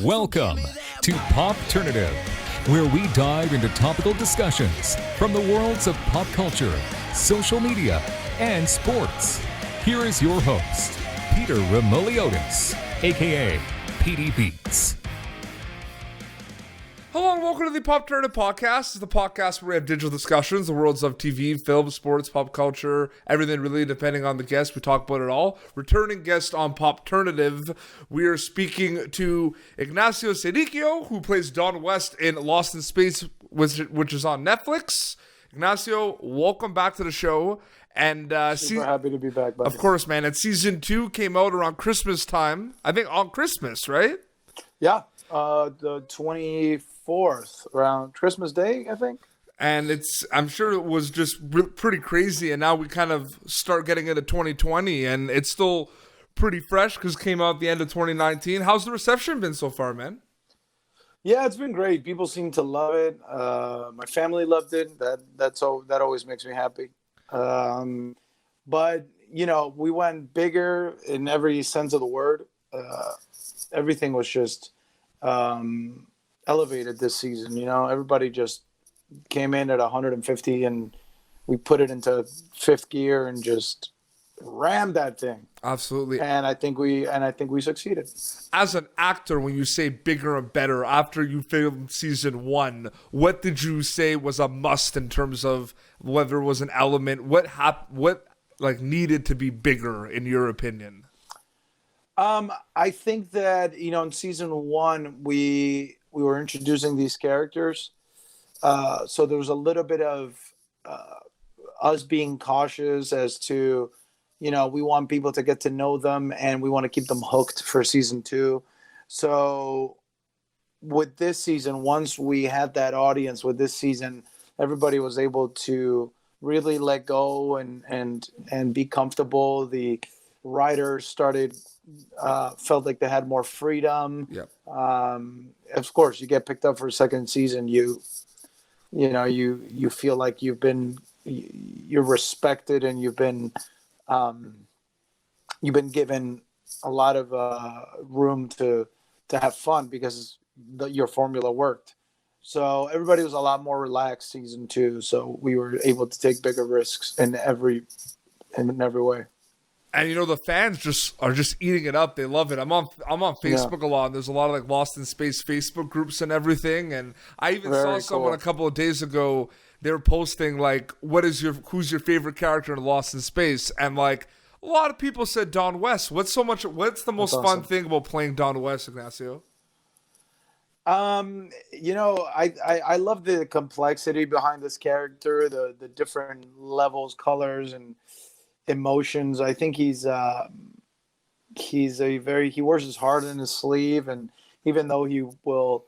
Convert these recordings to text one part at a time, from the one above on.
Welcome to Popternative, where we dive into topical discussions from the worlds of pop culture, social media, and sports. Here is your host, Peter Remoliotis, aka PD Beats. Hello and welcome to the Popternative podcast. It's the podcast where we have digital discussions, the worlds of TV, film, sports, pop culture, everything really depending on the guest. We talk about it all. Returning guest on Popternative, we are speaking to Ignacio Serricchio, who plays Don West in Lost in Space, which is on Netflix. Ignacio, welcome back to the show. And super happy to be back, buddy. Of course, man. And season 2 came out around Christmas time. I think on Christmas, right? Yeah, the 24th, around Christmas Day, I think. And I'm sure it was just pretty crazy. And now we kind of start getting into 2020, and it's still pretty fresh because it came out at the end of 2019. How's the reception been so far, man? Yeah, it's been great. People seem to love it. My family loved it. That always makes me happy. But you know, we went bigger in every sense of the word. Everything was just elevated this season. You know, everybody just came in at 150, and we put it into fifth gear and just rammed that thing. Absolutely. And I think we succeeded. As an actor, when you say bigger and better, after you filmed season 1, what did you say was a must in terms of whether it was an element? What needed to be bigger in your opinion? I think that, you know, in season 1, we were introducing these characters. So there was a little bit of us being cautious as to, you know, we want people to get to know them and we want to keep them hooked for season 2. So with this season, once we had that audience with this season, everybody was able to really let go and be comfortable. The writers felt like they had more freedom. Yep. Of course, you get picked up for a second season. You feel like you're respected, and you've been given a lot of room to have fun because your formula worked. So everybody was a lot more relaxed season 2. So we were able to take bigger risks in every way. And you know, the fans are just eating it up. They love it. I'm on Facebook a lot. And there's a lot of like Lost in Space Facebook groups and everything. And I even saw someone a couple of days ago. They were posting like, who's your favorite character in Lost in Space? And like a lot of people said Don West. What's the most fun thing about playing Don West, Ignacio? You know, I love the complexity behind this character, the different levels, colors, and emotions. I think he wears his heart in his sleeve, and even though he will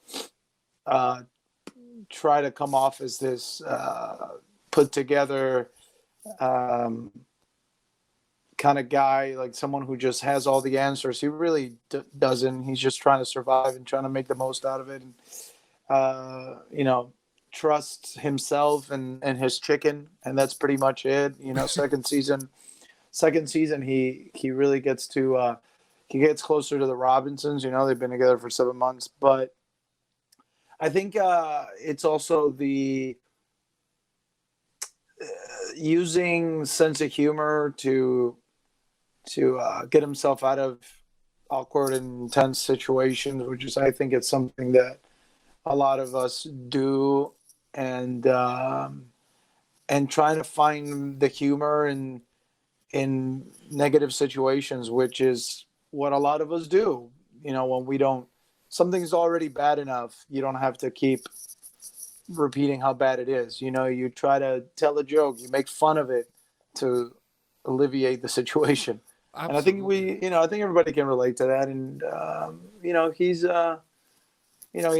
try to come off as this put together kind of guy, like someone who just has all the answers, he really doesn't. He's just trying to survive and trying to make the most out of it, and you know, trust himself and his chicken, and that's pretty much it. You know, second season he really gets to he gets closer to the Robinsons. You know, they've been together for 7 months, but I think it's also the using sense of humor to get himself out of awkward and intense situations, which is, I think it's something that a lot of us do, and trying to find the humor in negative situations, which is what a lot of us do. You know, when something's already bad enough, you don't have to keep repeating how bad it is. You know, you try to tell a joke, you make fun of it to alleviate the situation. Absolutely. And I think everybody can relate to that. And, you know, he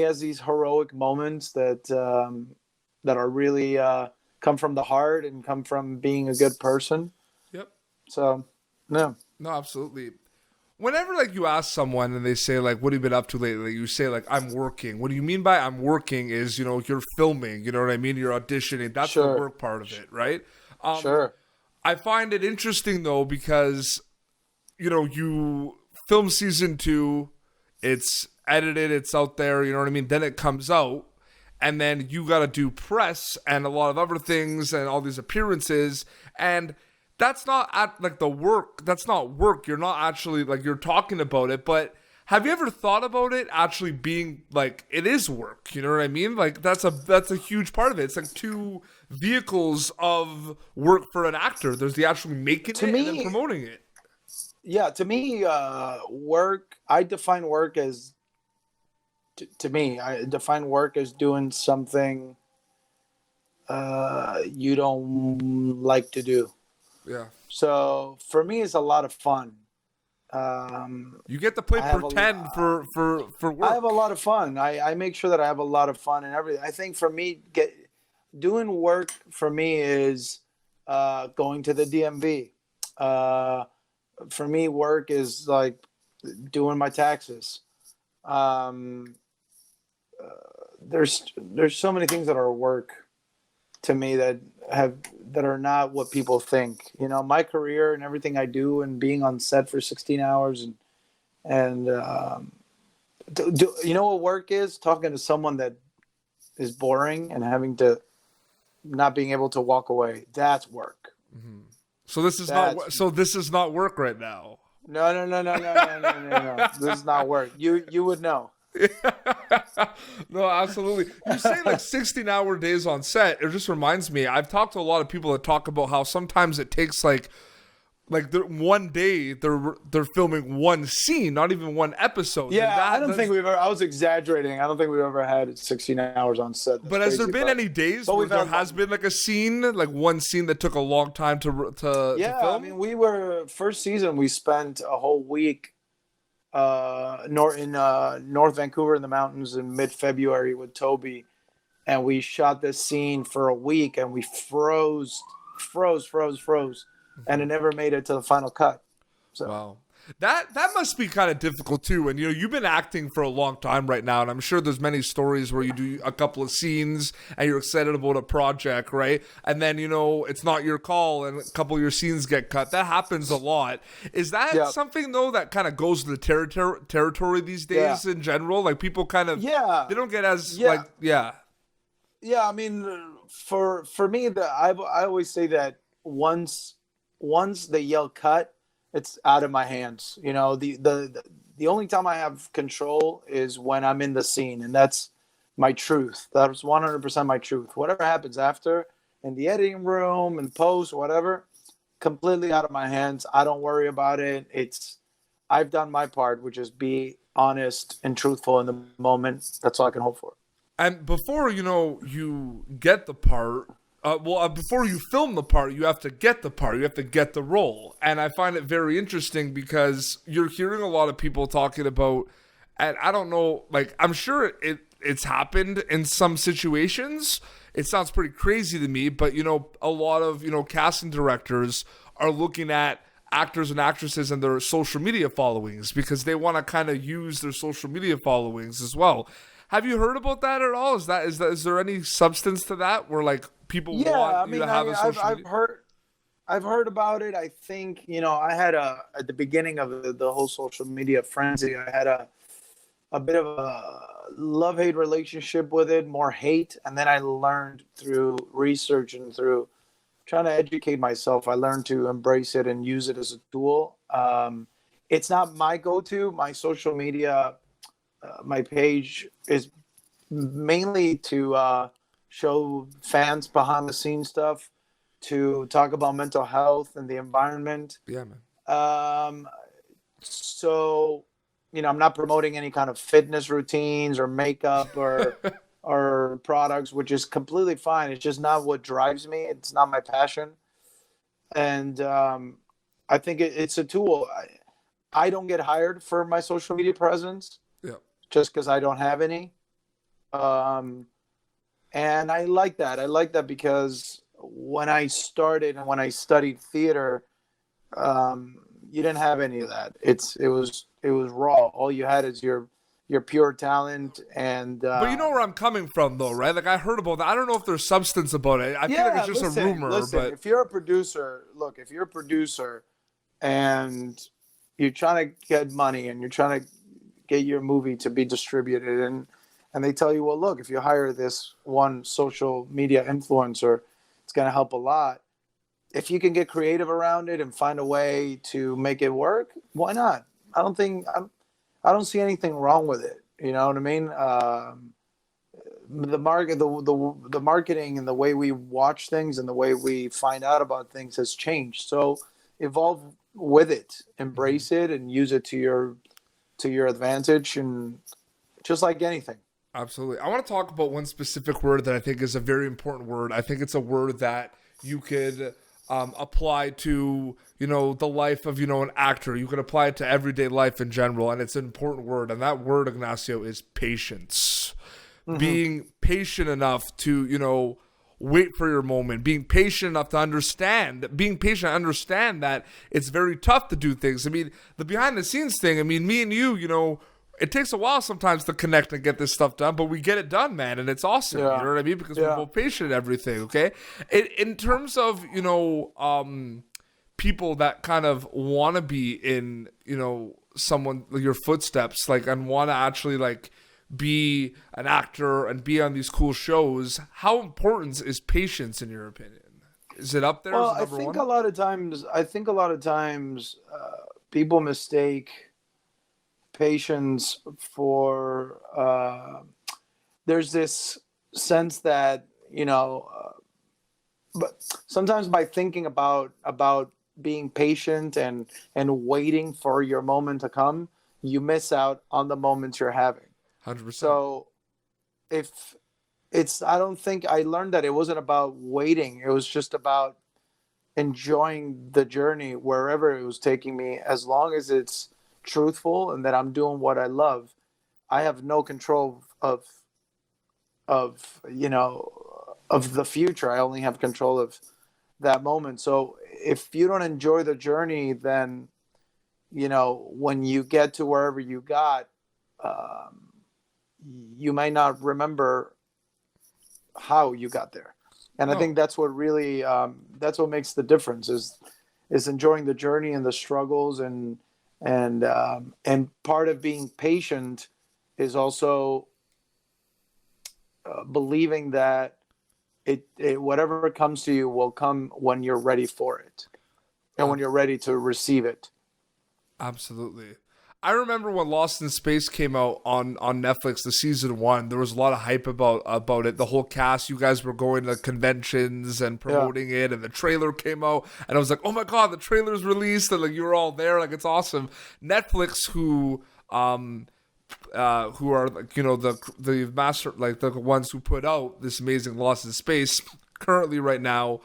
has these heroic moments that are really come from the heart and come from being a good person. Yep. So, no, absolutely. Whenever like you ask someone and they say like, what have you been up to lately? You say like, I'm working. What do you mean by I'm working is, you know, you're filming, you know what I mean? You're auditioning. That's the work part of it, right? Sure. I find it interesting though, because, you know, you film season 2, it's edited, it's out there, you know what I mean? Then it comes out, and then you got to do press and a lot of other things and all these appearances, and that's not like the work. That's not work. You're not actually like, you're talking about it, but have you ever thought about it actually being like, it is work? You know what I mean? Like that's a huge part of it. It's like two vehicles of work for an actor. There's the actually making it and then promoting it. Yeah, to me, work. I define work as. I define work as doing something you don't like to do. Yeah. So for me, it's a lot of fun. You get to play pretend for work. I have a lot of fun. I make sure that I have a lot of fun and everything. I think for me, doing work for me is going to the DMV. For me, work is like doing my taxes. There's so many things that are work to me that are not what people think. You know, my career and everything I do, and being on set for 16 hours and you know what work is? Talking to someone that is boring and having to not being able to walk away. That's work. Mm-hmm. So this is not work right now. No. This is not work. You would know. No, absolutely. You say like 16-hour days on set. It just reminds me, I've talked to a lot of people that talk about how sometimes it takes like one day they're filming one scene, not even one episode. Yeah, I was exaggerating. I don't think we've ever had 16 hours on set. But has there been any days where there has been like a scene, like one scene that took a long time to film? I mean, first season we spent a whole week in North Vancouver in the mountains in mid-February with Toby, and we shot this scene for a week, and we froze, and it never made it to the final cut. So. Wow. That must be kind of difficult too. And you've been acting for a long time right now, and I'm sure there's many stories where you do a couple of scenes and you're excited about a project, right? And then it's not your call and a couple of your scenes get cut. That happens a lot. Is that something though that kind of goes to the territory these days in general? Like people kind of they don't get as Yeah, I mean, for me, I always say that once they yell cut, it's out of my hands. The only time I have control is when I'm in the scene, and that's my truth. That's 100% my truth. Whatever happens after in the editing room and post, whatever, completely out of my hands. I don't worry about it. I've done my part, which is be honest and truthful in the moment. That's all I can hope for. And before you get the part. Before you film the part, you have to get the part. You have to get the role. And I find it very interesting because you're hearing a lot of people talking about, and I don't know, like, I'm sure it's happened in some situations. It sounds pretty crazy to me, but, a lot of, casting directors are looking at actors and actresses and their social media followings because they want to kind of use their social media followings as well. Have you heard about that at all? Is there any substance to that where like people want you to have a social media? I've heard about it. I think, I had at the beginning of the whole social media frenzy, I had a bit of a love-hate relationship with it, more hate. And then I learned through research and through trying to educate myself, I learned to embrace it and use it as a tool. It's not my go-to. My social media, my page is mainly to show fans behind the scenes stuff, to talk about mental health and the environment. Yeah, man. So, I'm not promoting any kind of fitness routines or makeup or or products, which is completely fine. It's just not what drives me. It's not my passion. And I think it's a tool. I don't get hired for my social media presence. Just because I don't have any. And I like that. I like that because when I started and when I studied theater, you didn't have any of that. It was raw. All you had is your pure talent. And but you know where I'm coming from though, right? Like I heard about that. I don't know if there's substance about it. I feel like it's just a rumor. But if you're a producer, and you're trying to get money and you're trying to get your movie to be distributed, and they tell you, well, look, if you hire this one social media influencer, it's going to help a lot. If you can get creative around it and find a way to make it work, why not? I don't see anything wrong with it. You know what I mean? The marketing and the way we watch things and the way we find out about things has changed. So evolve with it, embrace it, and use it to your advantage, and just like anything. Absolutely. I want to talk about one specific word that I think is a very important word. I think it's a word that you could apply to, the life of, an actor. You could apply it to everyday life in general, and it's an important word. And that word, Ignacio, is patience. Mm-hmm. Being patient enough to, wait for your moment, being patient enough to understand that it's very tough to do things. I mean, the behind the scenes thing, me and you, it takes a while sometimes to connect and get this stuff done, but we get it done, man, and it's awesome. Yeah. You know what I mean? Because we're both patient and everything, okay? In terms of, people that kind of want to be in, someone, your footsteps, and want to actually, be an actor and be on these cool shows, how important is patience in your opinion? Is it up there? Well, I think a lot of times people mistake patience for there's this sense that but sometimes by thinking about being patient and waiting for your moment to come, you miss out on the moments you're having. 100%. So I don't think I learned that it wasn't about waiting. It was just about enjoying the journey wherever it was taking me, as long as it's truthful and that I'm doing what I love. I have no control of the future. I only have control of that moment. So if you don't enjoy the journey, then when you get to wherever you got, you might not remember how you got there. And I think that's what really that's what makes the difference is enjoying the journey and the struggles, and part of being patient is also believing that it whatever comes to you will come when you're ready for it and when you're ready to receive it. Absolutely. I remember when Lost in Space came out on Netflix, the season 1, there was a lot of hype about it. The whole cast, you guys were going to conventions and promoting it, and the trailer came out, and I was like, oh my God, the trailer's released, and you were all there, it's awesome. Netflix, who are the master, the ones who put out this amazing Lost in Space, currently right now,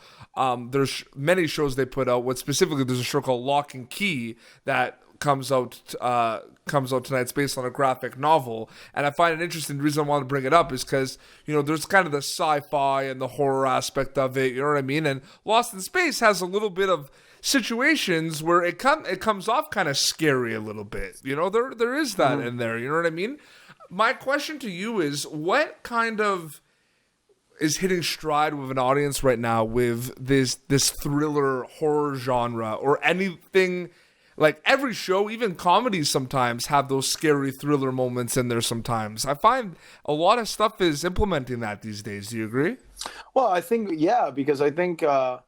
there's many shows they put out. What specifically, there's a show called Lock and Key that comes out tonight. It's based on a graphic novel, and I find it interesting. The reason I want to bring it up is because there's kind of the sci-fi and the horror aspect of it. You know what I mean? And Lost in Space has a little bit of situations where it comes off kind of scary a little bit. There is that in there. You know what I mean? My question to you is, what kind of is hitting stride with an audience right now with this thriller horror genre, or anything? Every show, even comedies sometimes have those scary thriller moments in there sometimes. I find a lot of stuff is implementing that these days. Do you agree? Well, I think, because I think a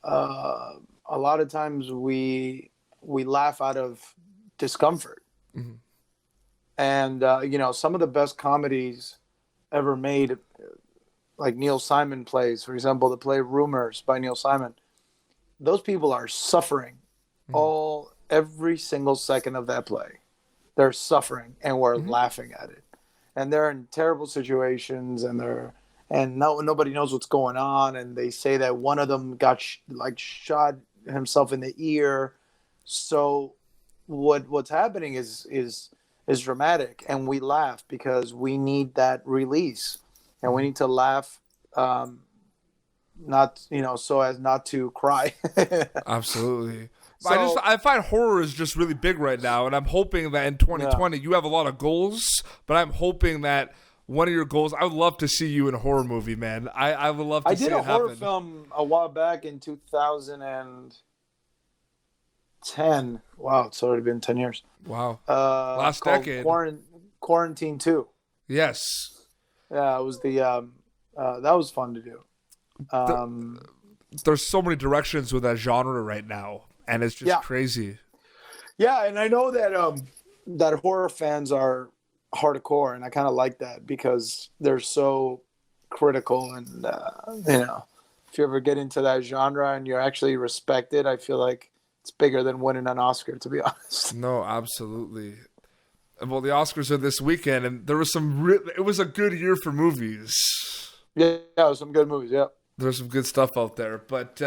lot of times we laugh out of discomfort. Mm-hmm. And, some of the best comedies ever made, like Neil Simon plays, for example, the play Rumors by Neil Simon, those people are suffering every single second of that play. They're suffering, and we're laughing at it. And they're in terrible situations, and nobody knows what's going on. And they say that one of them got shot himself in the ear. So what's happening is dramatic, and we laugh because we need that release, and we need to laugh, not so as not to cry. Absolutely. So, I find horror is just really big right now, and I'm hoping that in 2020 you have a lot of goals, but I'm hoping that one of your goals, I would love to see you in a horror movie, man. I would love to see it happen. I did a horror film a while back in 2006, 2010. Wow, it's already bin 10 years. Wow. Last decade. Quarantine 2. Yes. Yeah, it was that was fun to do. There's so many directions with that genre right now, and it's just crazy. Yeah, and I know that that horror fans are hardcore, and I kind of like that because they're so critical, and if you ever get into that genre and you're actually respected, I feel like it's bigger than winning an Oscar, to be honest. No, absolutely. Well, the Oscars are this weekend, and there was it was a good year for movies. Yeah, some good movies, yeah. There's some good stuff out there. But,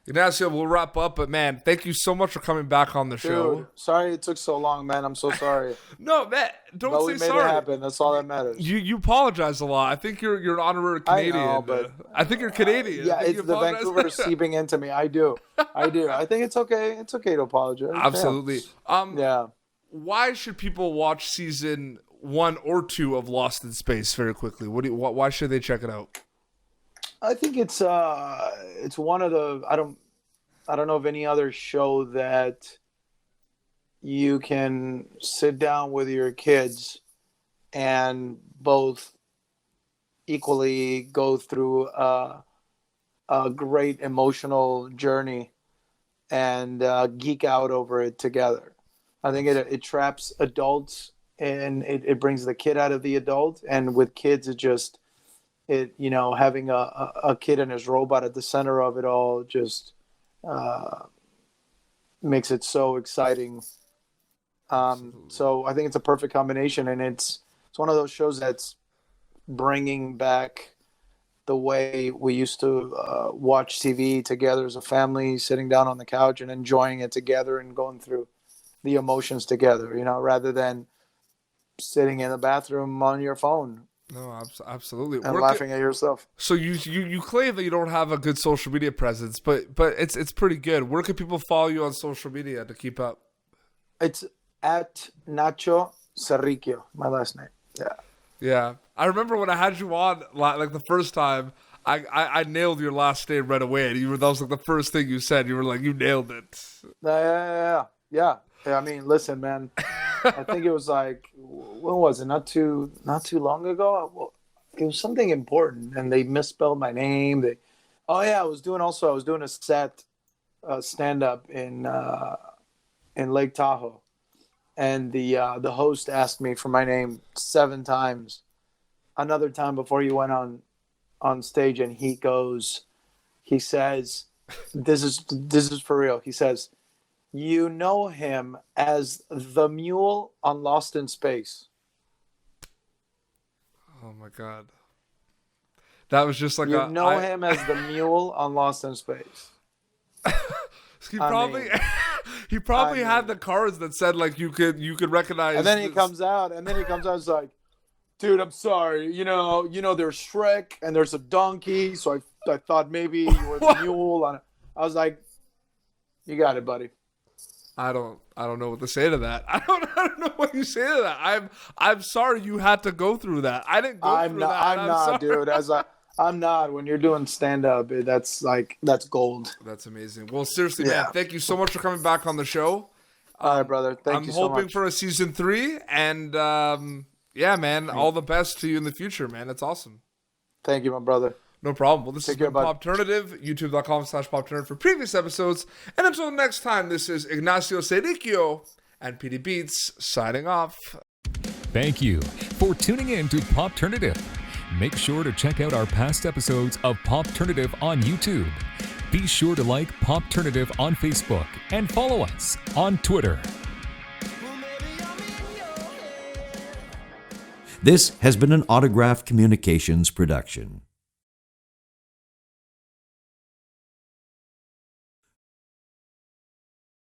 Ignacio, we'll wrap up. But, man, thank you so much for coming back on the show. Dude, sorry it took so long, man. I'm so sorry. No, man, don't but say we made sorry. It happen. That's all that matters. You apologize a lot. I think you're an honorary Canadian. I know, but I think you're Canadian. Yeah, it's the Vancouver seeping into me. I do. I think it's okay. It's okay to apologize. Absolutely. Yeah. Why should people watch season 1 or 2 of Lost in Space very quickly? Why should they check it out? I think it's one of the I don't know of any other show that you can sit down with your kids and both equally go through a great emotional journey and geek out over it together. I think it traps adults and it brings the kid out of the adult, and with kids having a kid and his robot at the center of it all just makes it so exciting. So I think it's a perfect combination, and it's one of those shows that's bringing back the way we used to watch TV together as a family, sitting down on the couch and enjoying it together and going through the emotions together, rather than sitting in the bathroom on your phone. No, absolutely. And laughing at yourself. So you claim that you don't have a good social media presence, but it's pretty good. Where can people follow you on social media to keep up? It's at Ignacio Serricchio, my last name. Yeah. Yeah. I remember when I had you on, like the first time, I nailed your last name right away. And that was like the first thing you said. You were like, you nailed it. Yeah. I mean, listen, man. I think it was like, when was it? Not too long ago. It was something important, and they misspelled my name. I was doing a set stand up in Lake Tahoe, and the host asked me for my name 7 times. Another time before you went on stage, and he says, "This is for real." He says, "You know him as the mule on Lost in Space." Oh my God. That was just like him as the mule on Lost in Space. He probably had the cards that said like you could recognize. And then he comes out it's like, dude, I'm sorry. There's Shrek and there's a donkey, so I thought maybe you were the mule on it. I was like, you got it, buddy. I don't know what to say to that. I don't know what you say to that. I'm sorry you had to go through that. I didn't go through that. I'm not, dude. I'm not. When you're doing stand up, that's gold. That's amazing. Well, seriously, man, thank you so much for coming back on the show. All right, brother. Thank you so much. I'm hoping for a season 3, and man, all the best to you in the future, man. That's awesome. Thank you, my brother. No problem. Well, this has been Popternative, youtube.com/Popternative for previous episodes. And until next time, this is Ignacio Serricchio and PD Beats signing off. Thank you for tuning in to Popternative. Make sure to check out our past episodes of Popternative on YouTube. Be sure to like Popternative on Facebook and follow us on Twitter. This has been an Autograph Communications production.